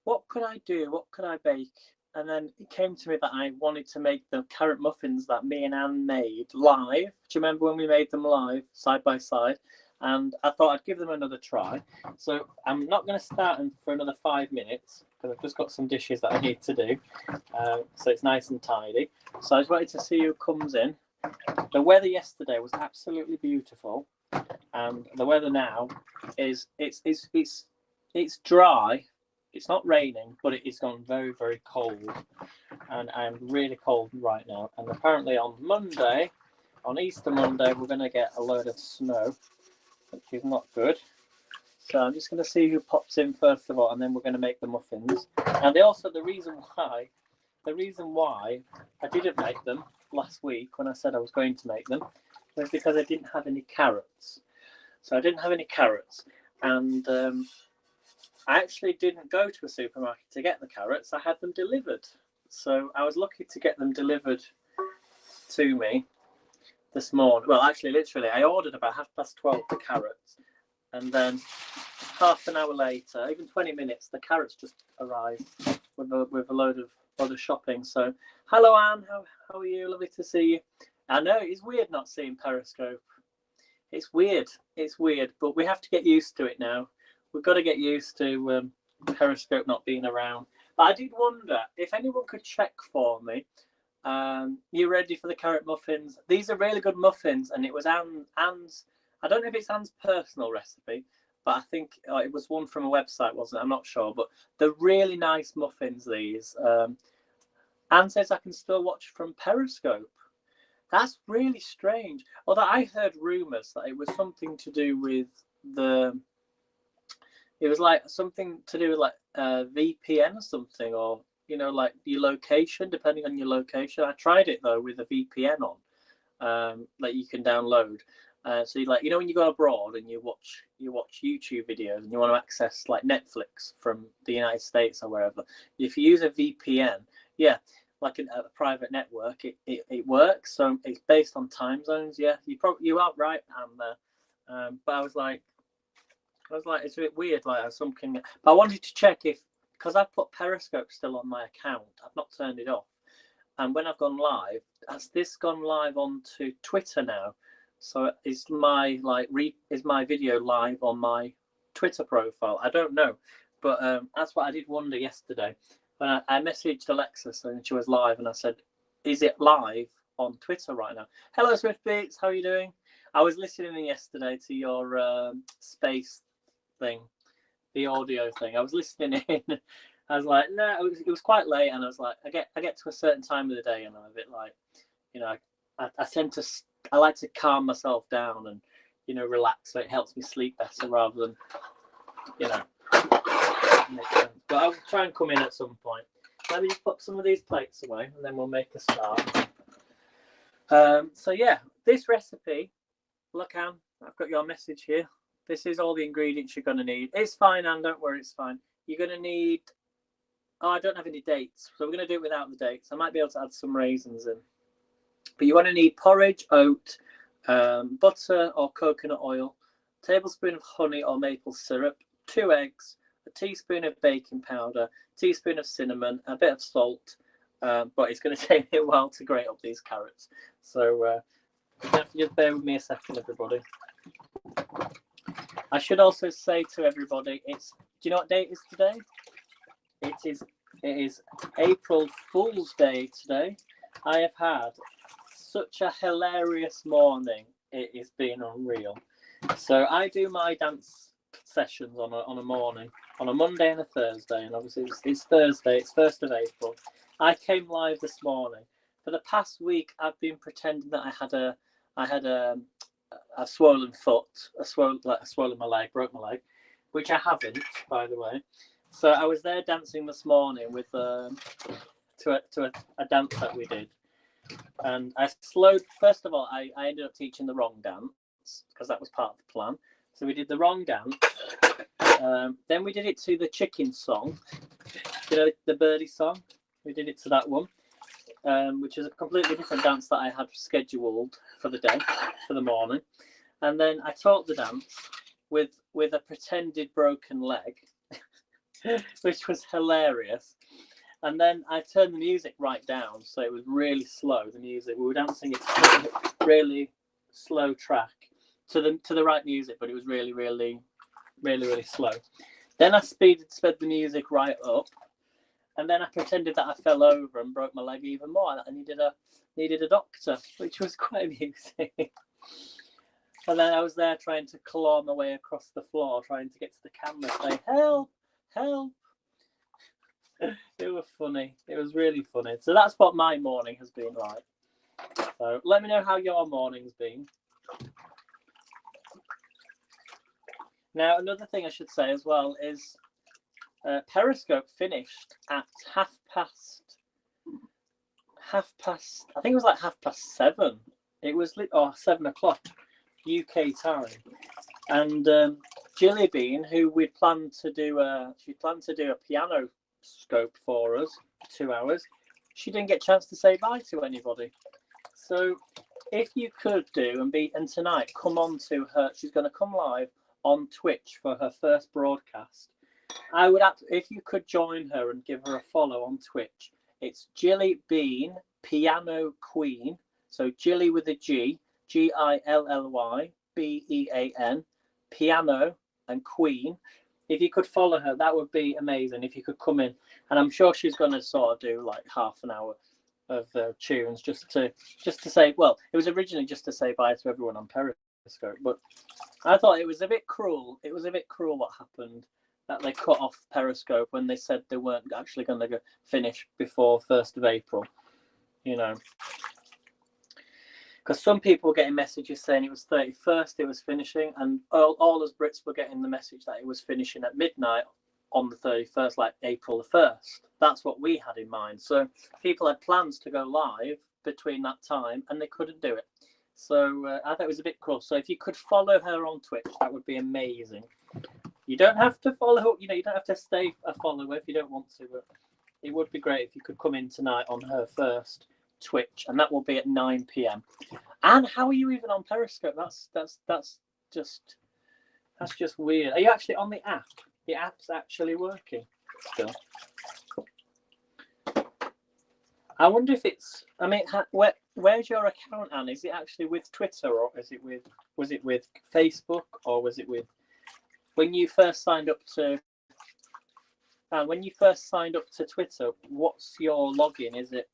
what could I do? What could I bake? And then it came to me that I wanted to make the carrot muffins that me and Anne made live. Do you remember when we made them live, side by side? And I thought I'd give them another try. So I'm not going to start them for another 5 minutes because I've just got some dishes that I need to do. So it's nice and tidy. So I just wanted to see who comes in. The weather yesterday was absolutely beautiful, and the weather now is it's dry. It's not raining, but it has gone very, very cold, and I'm really cold right now. And apparently on Monday, on Easter Monday, we're going to get a load of snow, which is not good. So I'm just going to see who pops in first of all, and then we're going to make the muffins. And the reason why I didn't make them last week when I said I was going to make them was because I didn't have any carrots. So I didn't have any carrots, and I actually didn't go to a supermarket to get the carrots. I had them delivered. So I was lucky to get them delivered to me this morning. Well, actually, literally, I ordered about 12:30 the carrots. And then half an hour later, even 20 minutes, the carrots just arrived with a load of other shopping. So, hello, Anne. How are you? Lovely to see you. I know, it's weird not seeing Periscope. It's weird. It's weird, but we have to get used to it now. We've got to get used to Periscope not being around. But I did wonder if anyone could check for me. You ready for the carrot muffins? These are really good muffins, and it was Anne's. I don't know if it's Anne's personal recipe, but I think it was one from a website, wasn't it? I'm not sure, but they're really nice muffins. These. Anne says I can still watch from Periscope. That's really strange. Although I heard rumours that it was something to do with the. It was like something to do with like VPN or something, or like your location, depending on your location. I tried it though with a VPN on, that you can download. So when you go abroad and you watch YouTube videos and you want to access like Netflix from the United States or wherever, if you use a VPN, yeah, like a private network, it works. So it's based on time zones. Yeah, you are right, Anne. But I was like, it's a bit weird, like something. But I wanted to check because I've put Periscope still on my account. I've not turned it off. And when I've gone live, has this gone live onto Twitter now? So is my video live on my Twitter profile? I don't know, but that's what I did wonder yesterday when I messaged Alexa saying she was live, and I said, "Is it live on Twitter right now?" Hello, Swift Beats. How are you doing? I was listening in yesterday to your space thing, the audio thing. I was listening in. I was like, no, it was quite late, and I was like, I get to a certain time of the day, and I'm a bit like, I like to calm myself down and relax, so it helps me sleep better rather than but I'll try and come in at some point. Let me just put some of these plates away and then we'll make a start. So yeah, this recipe, look, Anne, I've got your message here. This is all the ingredients you're going to need. It's fine, Anne, don't worry, it's fine. You're going to need, I don't have any dates, so we're going to do it without the dates. I might be able to add some raisins in. But you want to need porridge, oat, butter or coconut oil, a tablespoon of honey or maple syrup, 2 eggs, a teaspoon of baking powder, a teaspoon of cinnamon, a bit of salt. But it's going to take me a while to grate up these carrots. So just bear with me a second, everybody. I should also say to everybody, do you know what day it is today? It is April Fool's Day today. I have had such a hilarious morning. It has been unreal. So I do my dance sessions on a morning, on a Monday and a Thursday, and obviously it's Thursday. It's 1st of April. I came live this morning. For the past week, I've been pretending that I had a swollen foot, a swollen my leg, broke my leg, which I haven't, by the way. So I was there dancing this morning with to a dance that we did. And I slowed. First of all, I ended up teaching the wrong dance because that was part of the plan. So we did the wrong dance. Then we did it to the chicken song, the birdie song. We did it to that one, which is a completely different dance that I had scheduled for the day, for the morning. And then I taught the dance with a pretended broken leg. which was hilarious. And then I turned the music right down, so it was really slow. The music, we were dancing it to a really slow track to the right music, but it was really, really, really, really slow. Then I sped the music right up, and then I pretended that I fell over and broke my leg even more. I needed a doctor, which was quite amusing. And then I was there trying to claw my way across the floor, trying to get to the camera, saying, "Help! Help!" It was funny. It was really funny. So that's what my morning has been like. So let me know how your morning's been. Now, another thing I should say as well is Periscope finished at half past. I think it was like 7:30. It was 7 o'clock UK time, and Jilly Bean, who we planned to do a piano scope for us, 2 hours. She didn't get a chance to say bye to anybody. So if you could do and tonight come on to her, she's going to come live on Twitch for her first broadcast. I would if you could join her and give her a follow on Twitch. It's Jilly Bean Piano Queen. So Jilly with a G, Gilly Bean, piano and Queen. If you could follow her, that would be amazing. If you could come in, and I'm sure she's going to sort of do like half an hour of tunes just to say. Well, it was originally just to say bye to everyone on Periscope, but I thought it was a bit cruel. It was a bit cruel what happened, that they cut off Periscope when they said they weren't actually going to finish before 1st of April. You know, because some people were getting messages saying it was 31st, it was finishing, and all us Brits were getting the message that it was finishing at midnight on the 31st, like April the 1st. That's what we had in mind. So people had plans to go live between that time, and they couldn't do it. So I thought it was a bit cruel. So if you could follow her on Twitch, that would be amazing. You don't have to follow, you don't have to stay a follower if you don't want to, but it would be great if you could come in tonight on her first Twitch, and that will be at 9 p.m. And how are you even on Periscope? That's just weird. Are you actually on the app? The app's actually working still. I wonder if it's. I mean, where's your account, Anne? Is it actually with Twitter, or was it with Facebook, or was it with when you first signed up to? When you first signed up to Twitter, what's your login? Is it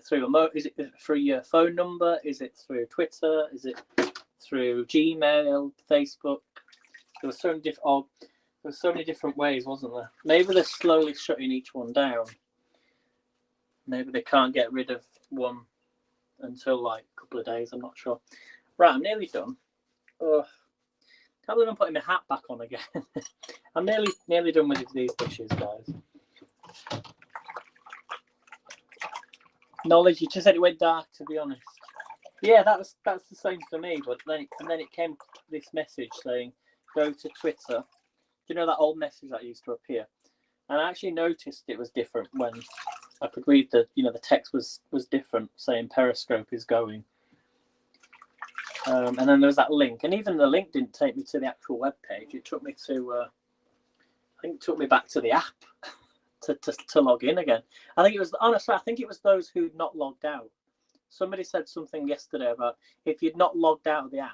through is it through your phone number? Is it through Twitter? Is it through Gmail, Facebook? There were so many different ways, wasn't there? Maybe they're slowly shutting each one down. Maybe they can't get rid of one until like a couple of days. I'm not sure. Right, I'm nearly done. Oh, can't believe I'm putting my hat back on again. I'm nearly done with these dishes, guys. Knowledge, you just said it went dark. To be honest, yeah, that's the same for me. But then it came this message saying, "Go to Twitter." Do you know that old message that used to appear? And I actually noticed it was different when I could read the text was different, saying Periscope is going. And then there was that link, and even the link didn't take me to the actual web page. It took me to, I think it took me back to the app to log in again. I think it was, honestly, I think it was those who'd not logged out. Somebody said something yesterday about if you'd not logged out of the app,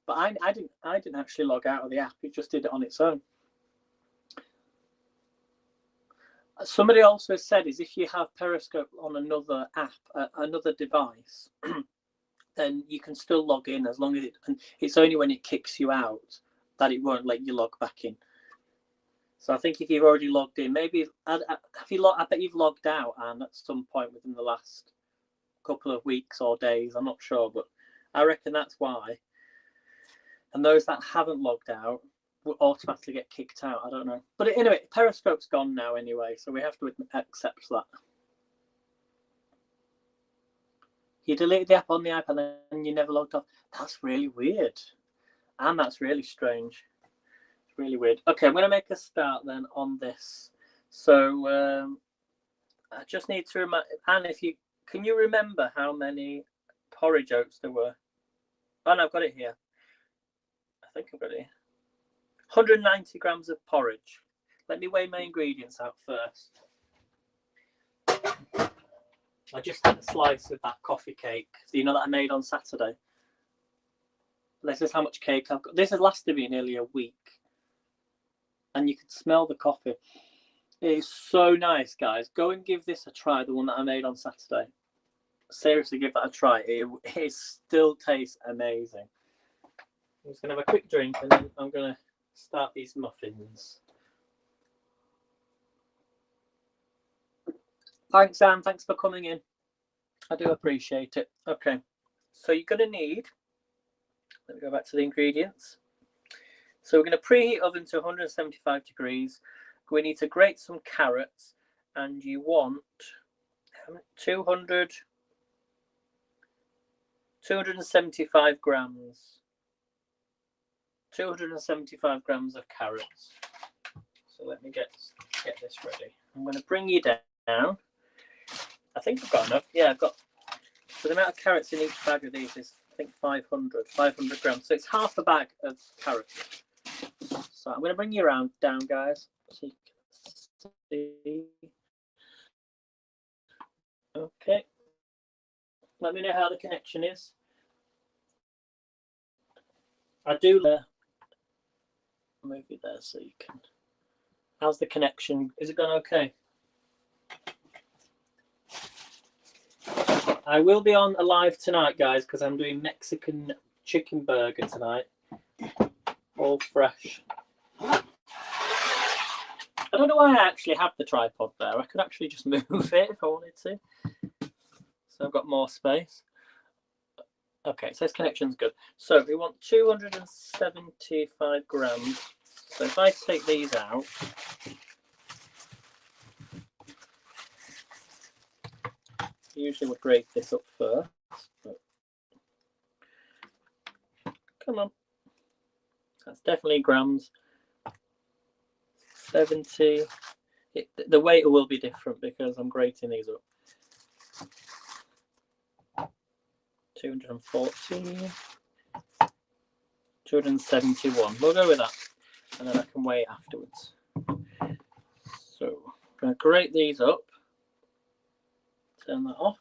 but I didn't actually log out of the app. It just did it on its own. Somebody also said is if you have Periscope on another app, another device, then you can still log in as long as it's only when it kicks you out that it won't let you log back in. So I think if you've already logged in, maybe I bet you've logged out, and at some point within the last couple of weeks or days, I'm not sure, but I reckon that's why. And those that haven't logged out will automatically get kicked out. I don't know, but anyway, Periscope's gone now anyway, so we have to accept that. You deleted the app on the iPad and then you never logged off. That's really weird, and that's really strange. It's really weird. Okay, I'm going to make a start then on this. So I just need to remind Anne, can you remember how many porridge oats there were? Oh no, I've got it here. I think I've got it here. 190 grams of porridge. let me weigh my ingredients out first. I just had a slice of that coffee cake, you know, that I made on Saturday. This is how much cake I've got. This has lasted me nearly a week. And you can smell the coffee. It is so nice, guys. Go and give this a try, the one that I made on Saturday. Seriously, give that a try. It still tastes amazing. I'm just going to have a quick drink and then I'm going to start these muffins. Thanks, Anne. Thanks for coming in. I do appreciate it. Okay, so you're going to need, let me go back to the ingredients. So we're going to preheat oven to 175 degrees. We need to grate some carrots, and you want 275 grams. 275 grams of carrots. So let me get this ready. I'm going to bring you down. I think I've got enough. Yeah, I've got. So the amount of carrots in each bag of these is, I think, 500 grams. So it's half a bag of carrots. So I'm going to bring you around down, guys, so you can see. Okay. Let me know how the connection is. I do move it there so you can. How's the connection? Is it going okay? I will be on a live tonight, guys, because I'm doing Mexican chicken burger tonight. All fresh. I don't know why I actually have the tripod there. I could actually just move it if I wanted to. So I've got more space. Okay, so this connection's good. So we want 275 grams. So if I take these out, usually would grate this up first. But come on. That's definitely grams. 70. The weight will be different because I'm grating these up. 214. 271. We'll go with that. And then I can weigh it afterwards. So I'm going to grate these up. Turn that off.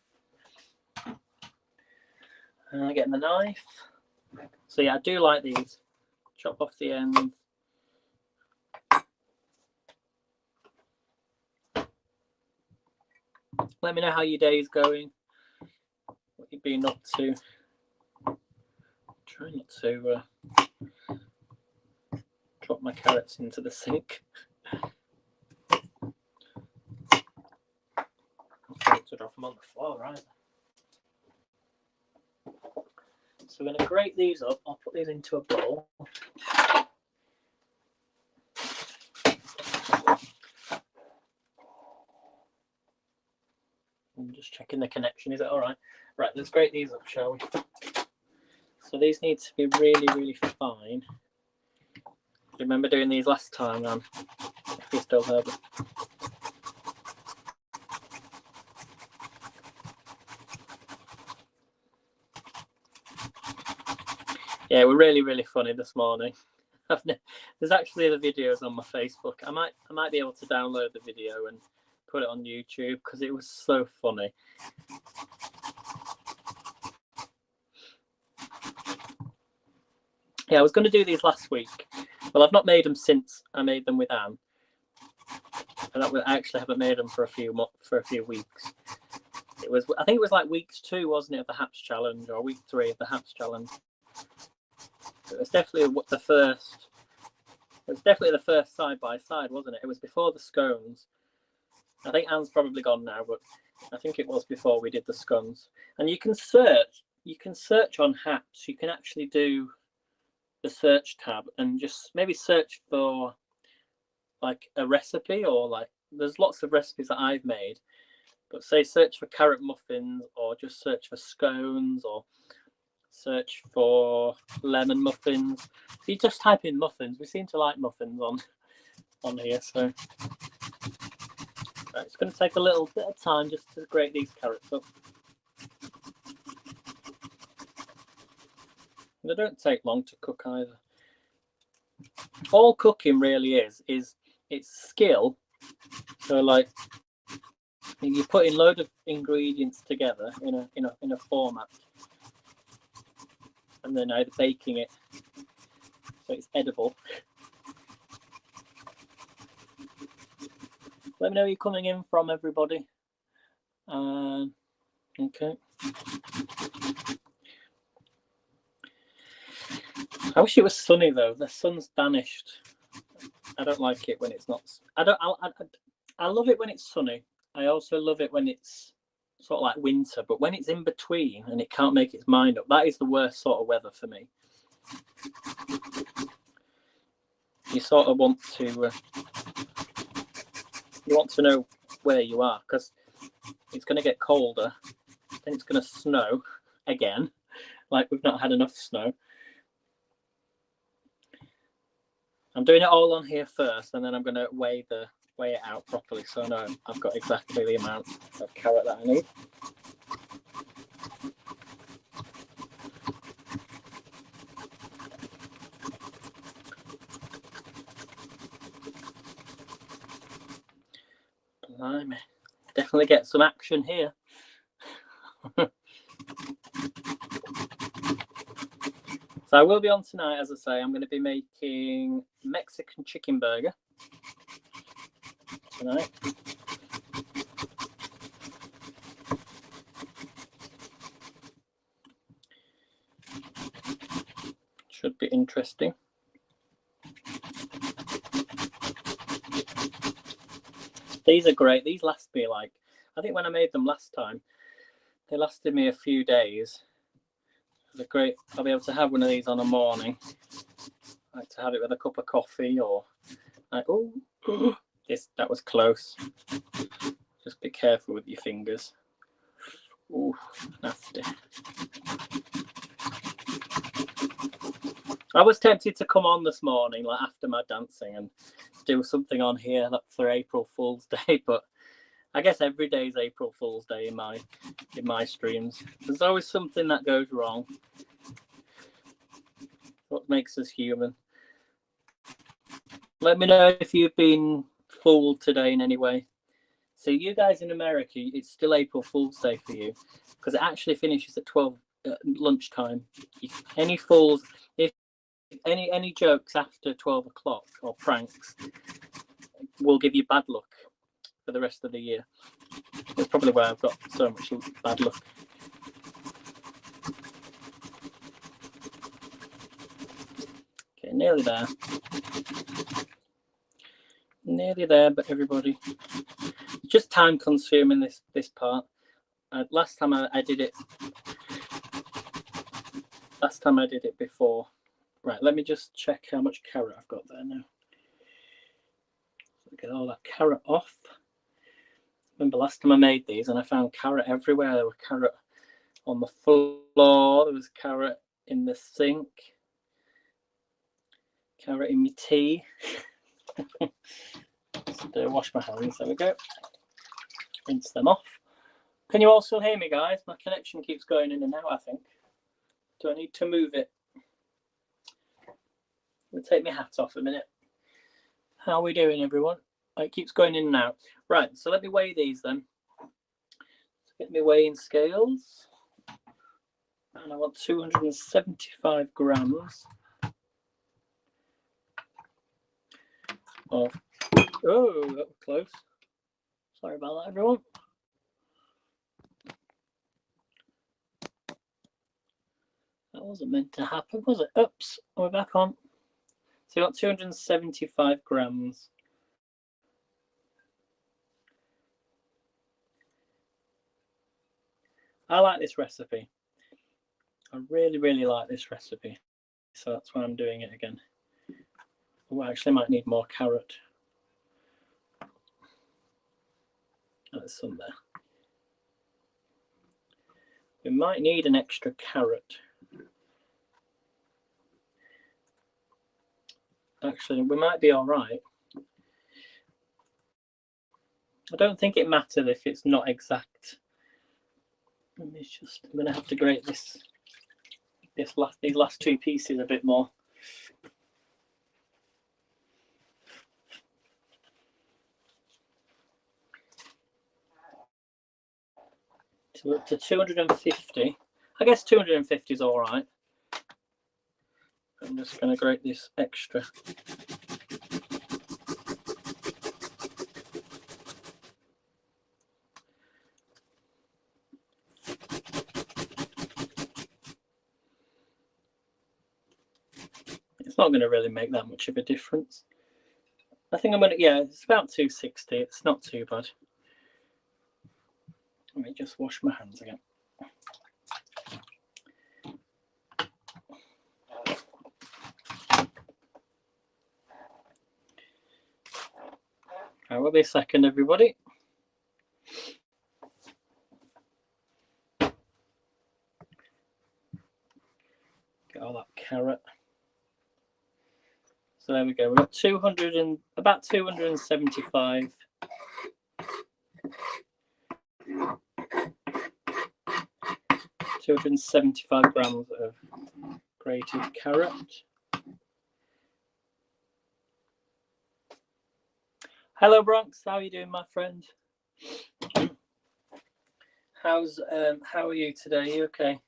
And I get the knife. So yeah, I do like these. Chop off the ends. Let me know how your day is going. What you've been up to. Try not to drop my carrots into the sink. To drop them on the floor, right? So we're going to grate these up. I'll put these into a bowl. I'm just checking the connection. Is it all right? Right, let's grate these up, shall we? So these need to be really, really fine. Remember doing these last time, Anne? If you're still there. But... yeah, we're really, really funny this morning. There's actually the videos on my Facebook. I might be able to download the video and put it on YouTube because it was so funny. Yeah, I was going to do these last week. Well, I've not made them since I made them with Anne, and I actually haven't made them for a few weeks. I think it was like week 2, wasn't it, of the Haps Challenge, or week 3 of the Haps Challenge. It was definitely the first. It was definitely the first side by side, wasn't it? It was before the scones. I think Anne's probably gone now, but I think it was before we did the scones. And you can search. You can search on Haps. You can actually do the search tab and just maybe search for like a recipe, or like there's lots of recipes that I've made. But say search for carrot muffins, or just search for scones, or search for lemon muffins. If you just type in muffins, we seem to like muffins on here. So right, it's going to take a little bit of time just to grate these carrots up. They don't take long to cook either. All cooking really is it's skill. So like you're putting load of ingredients together in a format, and then either baking it so it's edible. Let me know where you're coming in from, everybody. Okay. I wish it was sunny though. The sun's banished. I don't like it when it's not. I love it when it's sunny. I also love it when it's sort of like winter, but when it's in between and it can't make its mind up, that is the worst sort of weather for me. You sort of want to know where you are, because it's going to get colder, then it's going to snow again, like we've not had enough snow. I'm doing it all on here first, and then I'm going to weigh it out properly, so I know I've got exactly the amount of carrot that I need. Blimey, definitely get some action here. So I will be on tonight, as I say. I'm going to be making Mexican chicken burger tonight. Should be interesting. These are great. These last me like, I think when I made them last time, they lasted me a few days. They're great. I'll be able to have one of these on a morning. I like to have it with a cup of coffee, or like, oh, that was close. Just be careful with your fingers. Oh, nasty. I was tempted to come on this morning, like after my dancing, and do something on here for April Fool's Day, but I guess every day is April Fool's Day in my streams. There's always something that goes wrong. What makes us human? Let me know if you've been fooled today in any way. So you guys in America, it's still April Fool's Day for you, because it actually finishes at 12 lunchtime. Any fools, if any jokes after 12 o'clock or pranks will give you bad luck for the rest of the year. That's probably why I've got so much bad luck. Okay, nearly there. Nearly there, but everybody, it's just time consuming this part. Last time I did it before. Right, let me just check how much carrot I've got there now. So get all that carrot off. Remember last time I made these and I found carrot everywhere. There was carrot on the floor. There was carrot in the sink. Carrot in my tea. Just wash my hands. There we go. Rinse them off. Can you all still hear me, guys? My connection keeps going in and out, I think. Do I need to move it? I'll take my hat off a minute. How are we doing, everyone? It keeps going in and out. Right, so let me weigh these then. Let's get my weighing scales. And I want 275 grams of... Oh, that was close. Sorry about that, everyone. That wasn't meant to happen, was it? Oops, we're back on. So you got 275 grams. I like this recipe. I really, really like this recipe. So that's why I'm doing it again. Oh, I actually might need more carrot. Oh, there's some there. We might need an extra carrot. Actually, we might be all right. I don't think it matters if it's not exact. Let me just, I'm going to have to grate these last two pieces a bit more. So we're up to 250. I guess 250 is all right. I'm just going to grate this extra. It's not going to really make that much of a difference. I think I'm going to, yeah, it's about 260. It's not too bad. Let me just wash my hands again. I will be a second, everybody. Get all that carrot. So there we go. We've got 200 and about 275. $275 grams of grated carrot. Hello Bronx, how are you doing, my friend? How are you today? You okay?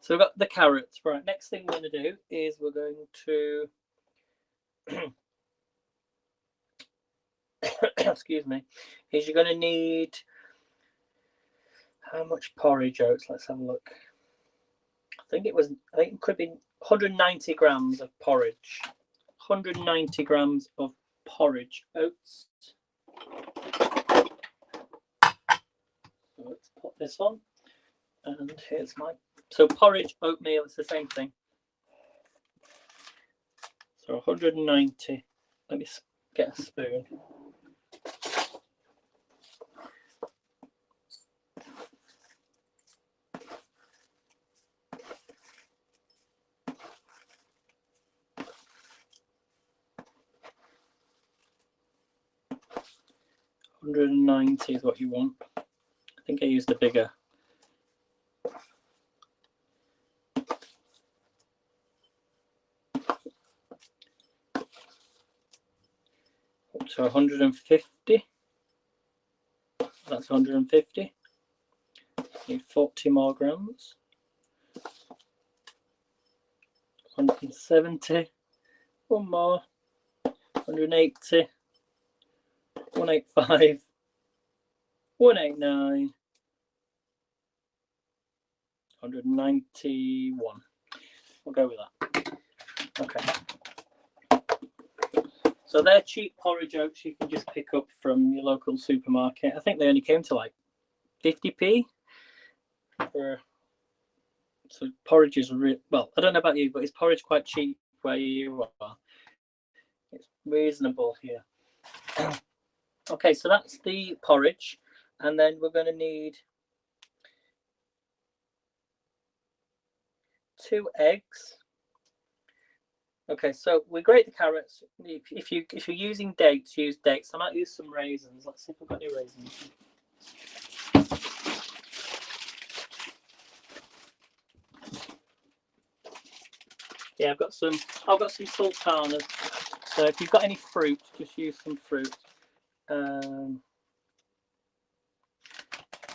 So we've got the carrots. Right, next thing we're going to do is we're going to excuse me, is you're going to need how much porridge oats? Let's have a look. I think it could be 190 grams of porridge. 190 grams of porridge oats. So let's put this on. And here's my, so porridge, oatmeal, it's the same thing. So 190, let me get a spoon. $190 is what you want. I think I used the bigger. Up to 150. That's 150. Need 40 more grams. 170. One more. 180. 185. 189. 191. We'll go with that. Okay. So they're cheap porridge oats you can just pick up from your local supermarket. I think they only came to like 50p. So porridge is well, I don't know about you, but is porridge quite cheap where you are? It's reasonable here. Okay, so that's the porridge, and then we're going to need 2 eggs. Okay, so we grate the carrots. If you're using dates, use dates. I might use some raisins. Let's see if I've got any raisins. Yeah, I've got some sultanas. So if you've got any fruit, just use some fruit. And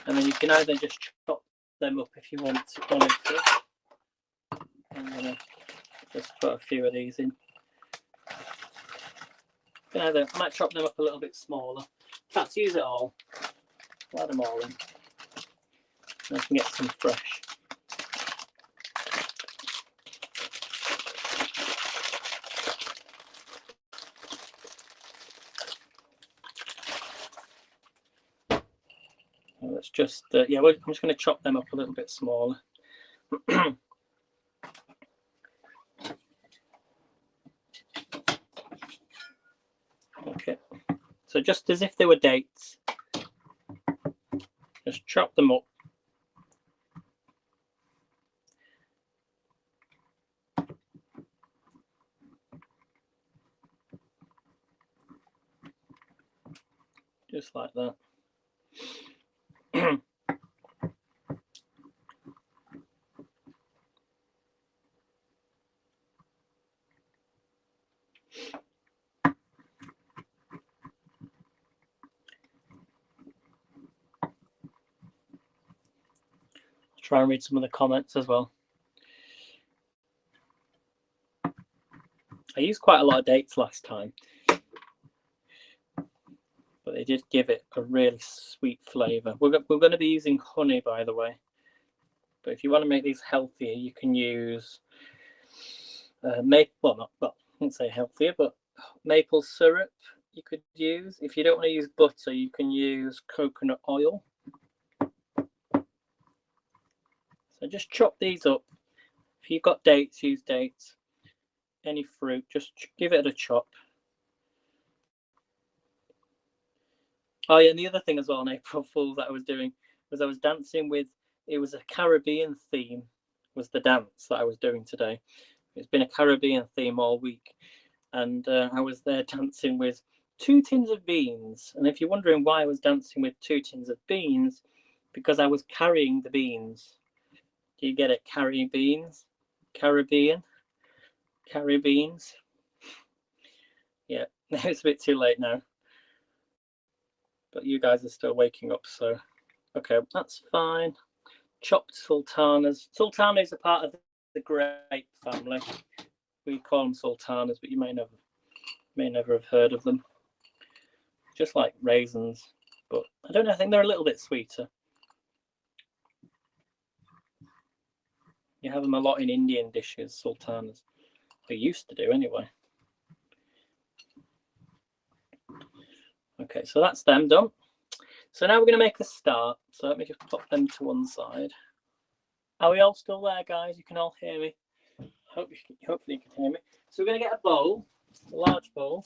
then you can either just chop them up if you wanted to. I'm gonna just put a few of these in. I might chop them up a little bit smaller. Let's use it all. Add them all in. And I can get some fresh. Let's just, yeah, I'm just going to chop them up a little bit smaller. Okay, so just as if they were dates, just chop them up. Just like that. try and read some of the comments as well. I used quite a lot of dates last time, but they did give it a really sweet flavour. We're going to be using honey, by the way. But if you want to make these healthier, you can use I wouldn't say healthier, but maple syrup you could use. If you don't want to use butter, you can use coconut oil. So just chop these up. If you've got dates, use dates. Any fruit, just give it a chop. Oh yeah, and the other thing as well on April Fool's that I was doing was I was dancing with, it was a Caribbean theme, was the dance that I was doing today. It's been a Caribbean theme all week. And I was there dancing with 2 tins of beans. And if you're wondering why I was dancing with 2 tins of beans, because I was carrying the beans. Do you get it? Carrying beans? Caribbean? Carry beans? Yeah, it's a bit too late now. But you guys are still waking up, so okay, that's fine. Chopped sultanas. Sultanas are part of the grape family. We call them sultanas, but you may never have heard of them. Just like raisins, but I don't know. I think they're a little bit sweeter. You have them a lot in Indian dishes, sultanas. They used to do anyway. Okay, so that's them done. So now we're going to make a start. So let me just pop them to one side. Are we all still there, guys? You can all hear me. Hopefully you can hear me. So we're going to get a bowl, a large bowl.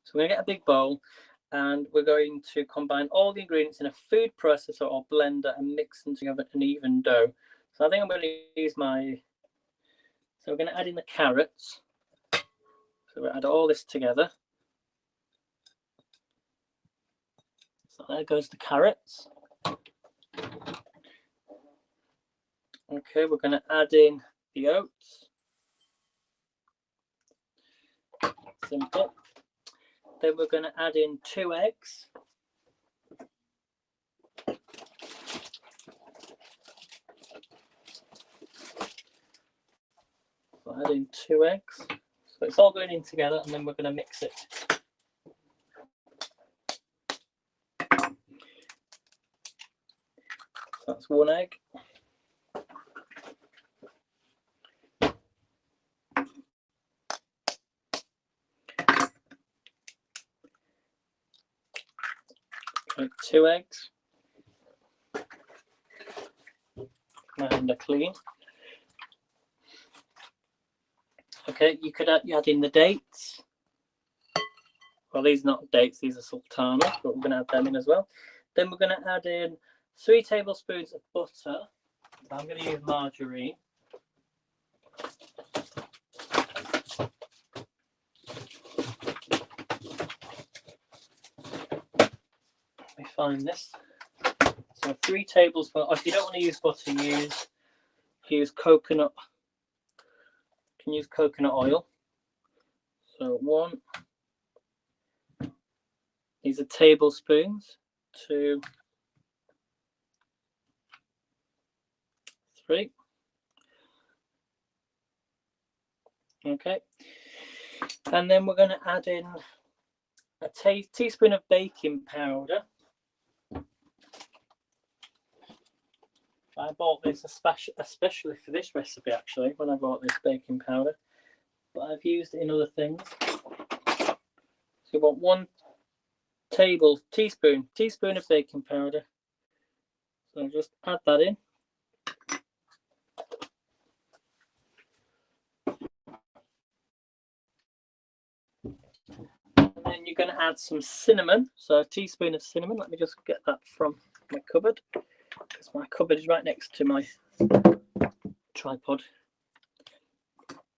So we're going to get a big bowl, and we're going to combine all the ingredients in a food processor or blender and mix them together an even dough. So I think I'm going to use so we're going to add in the carrots. So we'll add all this together. So there goes the carrots. Okay, we're going to add in the oats. Simple. Then we're going to add in 2 eggs. So add in 2 eggs. So it's all going in together, and then we're going to mix it. So that's 1 egg. Okay, 2 eggs. My hands are clean. Okay, you could add in the dates. Well, these are not dates, these are sultanas, but we're going to add them in as well. Then we're going to add in 3 tablespoons of butter. I'm going to use margarine. Let me find this. So 3 tablespoons. If you don't want to use butter, use coconut. You can use coconut oil. So 1. These are tablespoons. 2, 3. Okay. And then we're going to add in a teaspoon of baking powder. I bought this especially for this recipe, actually, when I bought this baking powder. But I've used it in other things. So you want 1 teaspoon of baking powder. So just add that in. And then you're going to add some cinnamon. So a teaspoon of cinnamon. Let me just get that from my cupboard, because my cupboard is right next to my tripod.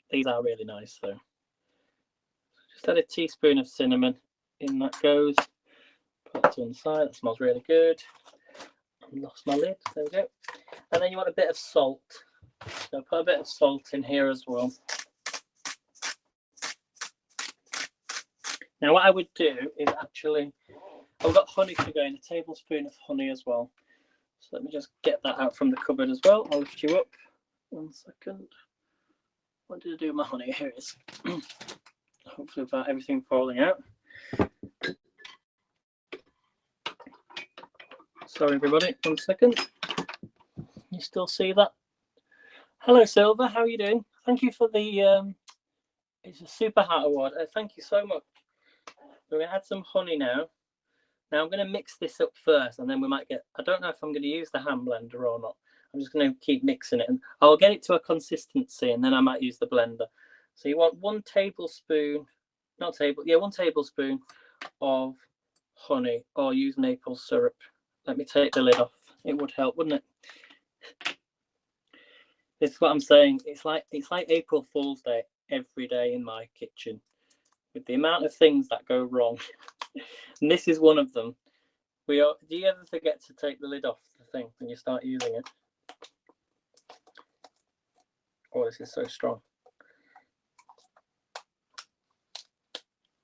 These are really nice though. Just add a teaspoon of cinnamon in, that goes. Put that to one side. That smells really good. I lost my lid. There we go. And then you want a bit of salt. So put a bit of salt in here as well. Now what I would do is actually, I've got honey to go in, a tablespoon of honey as well. So let me just get that out from the cupboard as well. I'll lift you up. 1 second. What did I do with my honey? Here it is. Hopefully without everything falling out. Sorry everybody, 1 second. You still see that? Hello Silver, how are you doing? Thank you for the it's a super hat award. Thank you so much. We're going to add some honey now. Now I'm going to mix this up first, and then we might get, I don't know if I'm going to use the hand blender or not. I'm just going to keep mixing it, and I'll get it to a consistency, and then I might use the blender. So you want 1 tablespoon, not table, yeah, 1 tablespoon of honey, or use maple syrup. Let me take the lid off. It would help, wouldn't it? This is what I'm saying. It's like April Fool's Day every day in my kitchen, with the amount of things that go wrong. And this is one of them. Do you ever forget to take the lid off the thing when you start using it? Oh, this is so strong.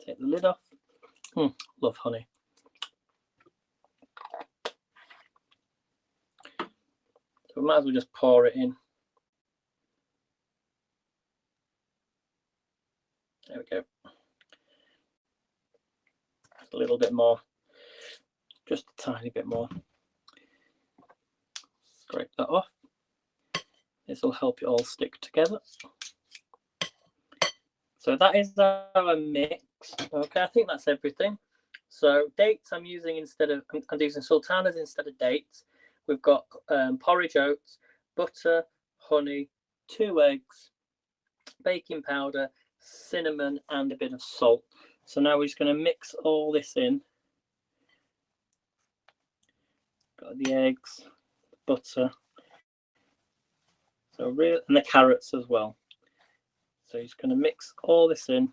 Take the lid off. Love honey. So we might as well just pour it in. There we go. Just a little bit more. Just a tiny bit more. Scrape that off. This will help it all stick together. So that is our mix. Okay, I think that's everything. So dates I'm using instead of, I'm using sultanas instead of dates. We've got porridge oats, butter, honey, 2 eggs, baking powder, cinnamon, and a bit of salt. So now we're just going to mix all this in. Got the eggs, butter, so real, and the carrots as well. So you're just going to mix all this in.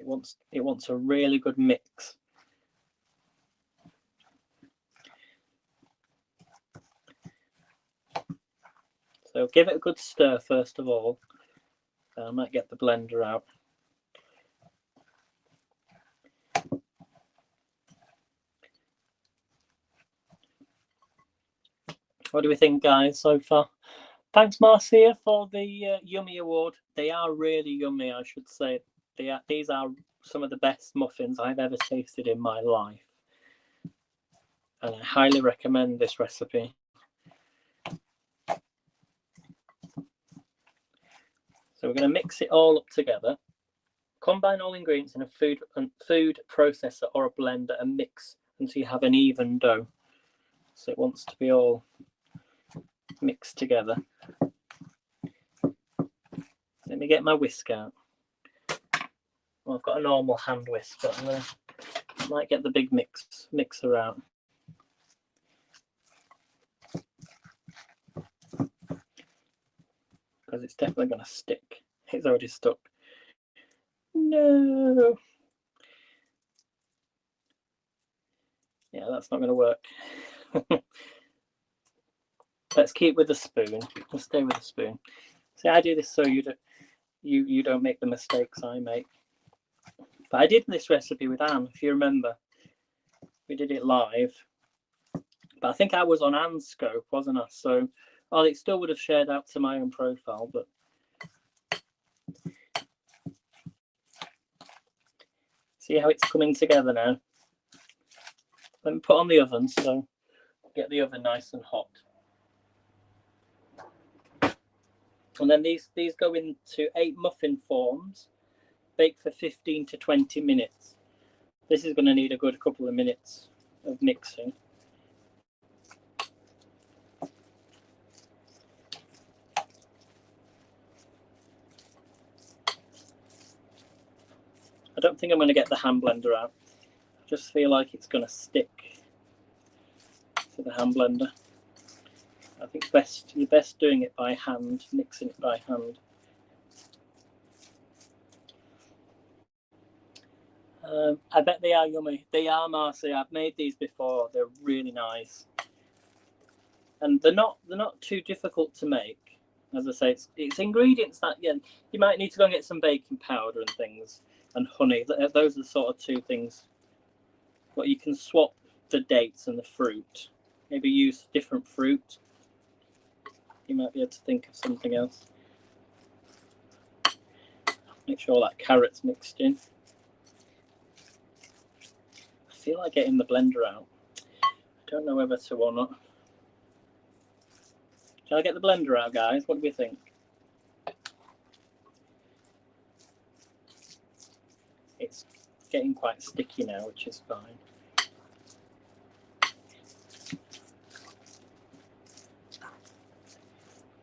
It wants a really good mix. So give it a good stir first of all. I might get the blender out. What do we think, guys, so far? Thanks, Marcia, for the yummy award. They are really yummy, I should say. These are some of the best muffins I've ever tasted in my life. And I highly recommend this recipe. So we're going to mix it all up together. Combine all ingredients in a food processor or a blender and mix until you have an even dough. So it wants to be all mixed together. Let me get my whisk out. Well, I've got a normal hand whisk, but I might get the big mixer out. Because it's definitely going to stick. It's already stuck. No. Yeah, that's not going to work. Let's keep with the spoon. We'll stay with the spoon. See, I do this so you don't make the mistakes I make. But I did this recipe with Anne, if you remember. We did it live. But I think I was on Anne's scope, wasn't I? So, well, it still would have shared out to my own profile, but see how it's coming together now. Let me put on the oven, so get the oven nice and hot. And then these go into 8 muffin forms, bake for 15 to 20 minutes. This is going to need a good couple of minutes of mixing. I don't think I'm going to get the hand blender out. I just feel like it's going to stick to the hand blender. I think you're best doing it by hand, mixing it by hand. I bet they are yummy. They are, Marcy. I've made these before. They're really nice, and they're not too difficult to make. As I say, it's ingredients that you might need to go and get some baking powder and things, and honey. Those are the sort of two things. But you can swap the dates and the fruit. Maybe use different fruit. You might be able to think of something else. Make sure that carrot's mixed in. I feel like getting the blender out. I don't know whether to or not. Shall I get the blender out, guys? What do we think? It's getting quite sticky now, which is fine.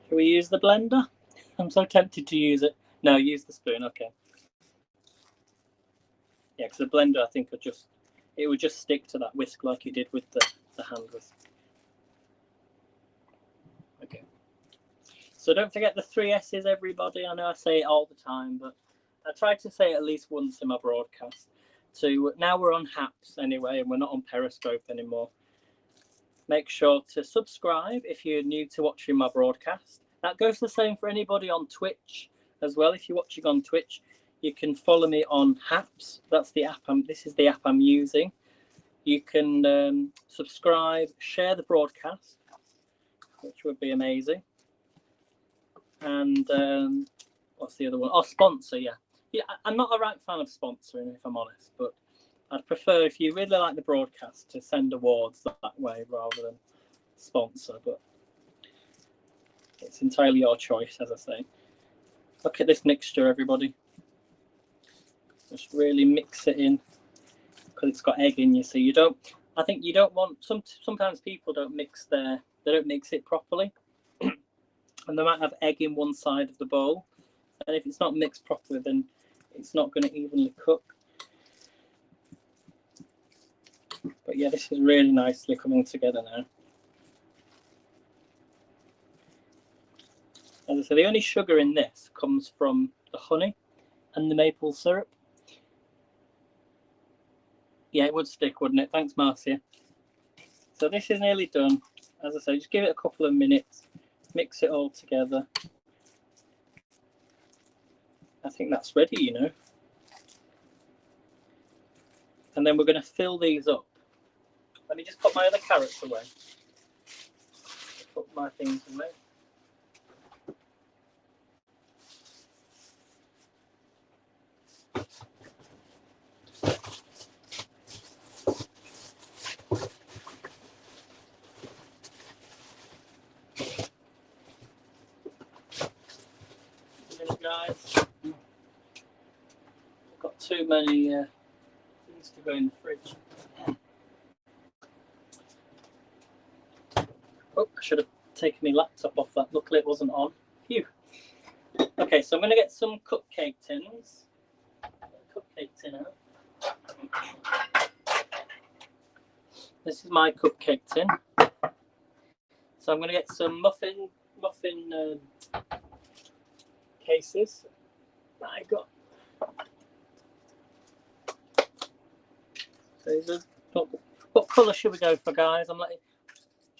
Shall we use the blender? I'm so tempted to use it. No, use the spoon, okay. Yeah, because the blender, I think, it would just stick to that whisk like you did with the hand whisk. Okay. So don't forget the 3 S's, everybody. I know I say it all the time, but I try to say it at least once in my broadcast. So now we're on Haps anyway, and we're not on Periscope anymore. Make sure to subscribe if you're new to watching my broadcast. That goes the same for anybody on Twitch as well. If you're watching on Twitch, you can follow me on Haps. That's the app. This is the app I'm using. You can subscribe, share the broadcast, which would be amazing. And what's the other one? Oh, sponsor, yeah. I'm not a right fan of sponsoring, if I'm honest, but I'd prefer, if you really like the broadcast, to send awards that way rather than sponsor. But it's entirely your choice, as I say. Look at this mixture, everybody. Just really mix it in, because it's got egg in. You see, I think you don't want. Sometimes people don't mix it properly, and they might have egg in one side of the bowl, and if it's not mixed properly, then it's not going to evenly cook. But yeah, this is really nicely coming together now. As I say, the only sugar in this comes from the honey and the maple syrup. Yeah, it would stick, wouldn't it? Thanks, Marcia. So this is nearly done. As I say, just give it a couple of minutes, mix it all together. I think that's ready, you know. And then we're going to fill these up. Let me just put my other carrots away. Put my things away. Guys, I've got too many things to go in the fridge. Oh, I should have taken my laptop off that. Luckily it wasn't on. Phew. Okay, so I'm going to get some cupcake tins. Cupcake tin out. This is my cupcake tin. So I'm going to get some muffin cases that I got. What colour should we go for, guys? Should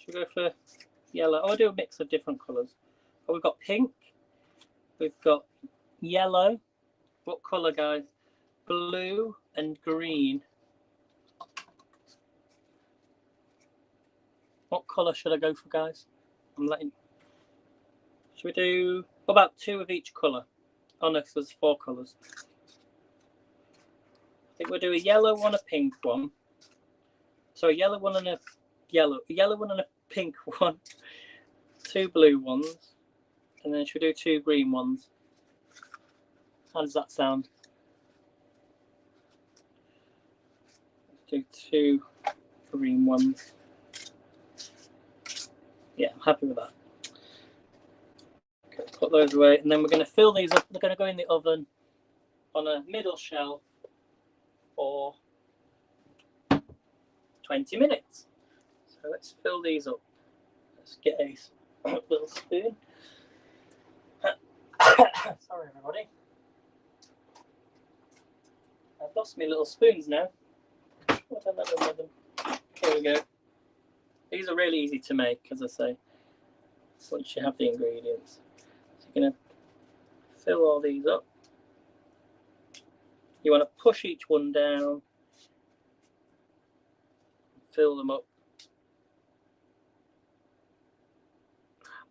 we go for yellow? Oh, I do a mix of different colours. Oh, we've got pink. We've got yellow. What colour, guys? Blue and green. What colour should I go for, guys? Should we do about 2 of each colour? Oh no, there's 4 colours. I think we'll do a yellow one, a pink one. So a yellow one and a yellow one and a pink one. 2 blue ones. And then should we do 2 green ones? How does that sound? Let's do 2 green ones. Yeah, I'm happy with that. Okay, put those away, and then we're going to fill these up. They're going to go in the oven on a middle shelf for 20 minutes. So let's fill these up. Let's get a little spoon. Sorry, everybody. I've lost my little spoons now. What have I done with them? Here we go. These are really easy to make, as I say, once you have the ingredients. You're going to fill all these up. You want to push each one down, fill them up.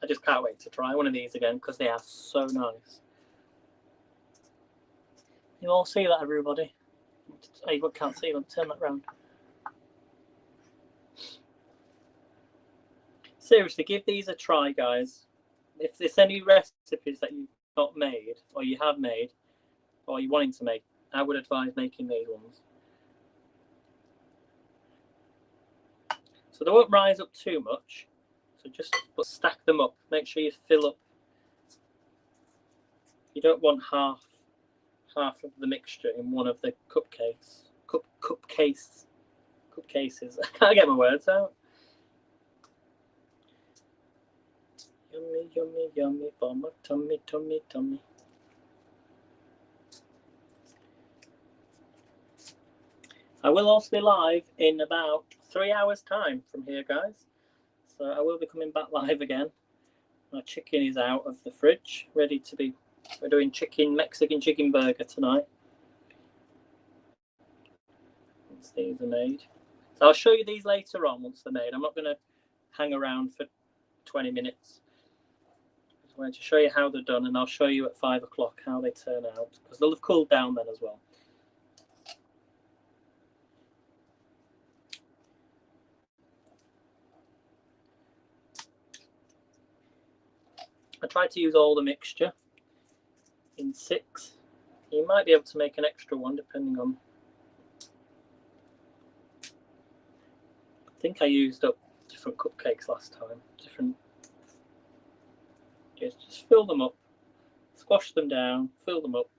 I just can't wait to try one of these again because they are so nice. You all see that, everybody? Oh, you can't see them. Turn that round. Seriously, give these a try, guys. If there's any recipes that you've not made, or you have made, or you're wanting to make, I would advise making these ones. So they won't rise up too much. So just stack them up. Make sure you fill up. You don't want half of the mixture in one of the cupcases. I can't get my words out. Yummy, yummy, yummy for my tummy, tummy, tummy. I will also be live in about 3 hours' time from here, guys. So I will be coming back live again. My chicken is out of the fridge, ready to be. We're doing Mexican chicken burger tonight. Once these are made. So I'll show you these later on once they're made. I'm not going to hang around for 20 minutes. I just wanted to show you how they're done, and I'll show you at 5 o'clock how they turn out, because they'll have cooled down then as well. I tried to use all the mixture in 6. You might be able to make an extra one depending on. I think I used up different cupcakes last time. Just fill them up, squash them down, fill them up.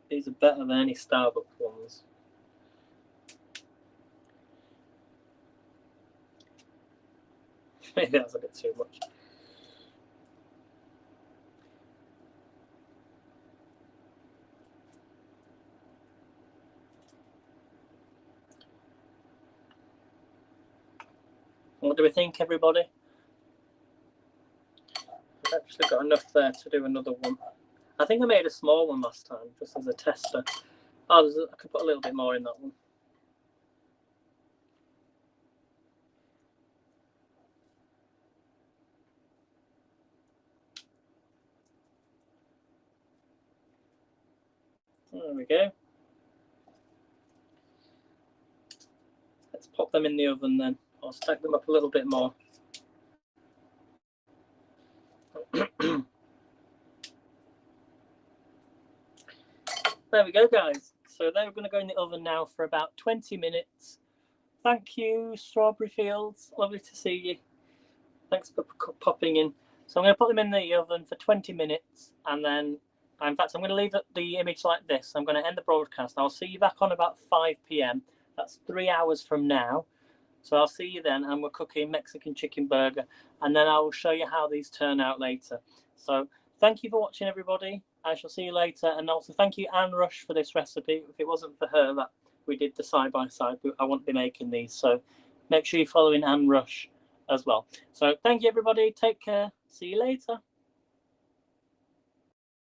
These are better than any Starbucks ones. Maybe that's a bit too much. What do we think, everybody? I've actually got enough there to do another one. I think I made a small one last time, just as a tester. Oh, I could put a little bit more in that one. There we go. Let's pop them in the oven then. I'll stack them up a little bit more. There we go, guys. So they're going to go in the oven now for about 20 minutes. Thank you, Strawberry Fields. Lovely to see you. Thanks for popping in. So I'm going to put them in the oven for 20 minutes, and then, in fact, I'm going to leave the image like this. I'm going to end the broadcast. I'll see you back on about 5 p.m. That's 3 hours from now. So I'll see you then, and we're cooking Mexican chicken burger, and then I will show you how these turn out later. So thank you for watching, everybody. I shall see you later, and also thank you, Anne Rush, for this recipe. If it wasn't for her that we did the side-by-side, I wouldn't be making these. So make sure you're following Anne Rush as well. So thank you, everybody. Take care. See you later.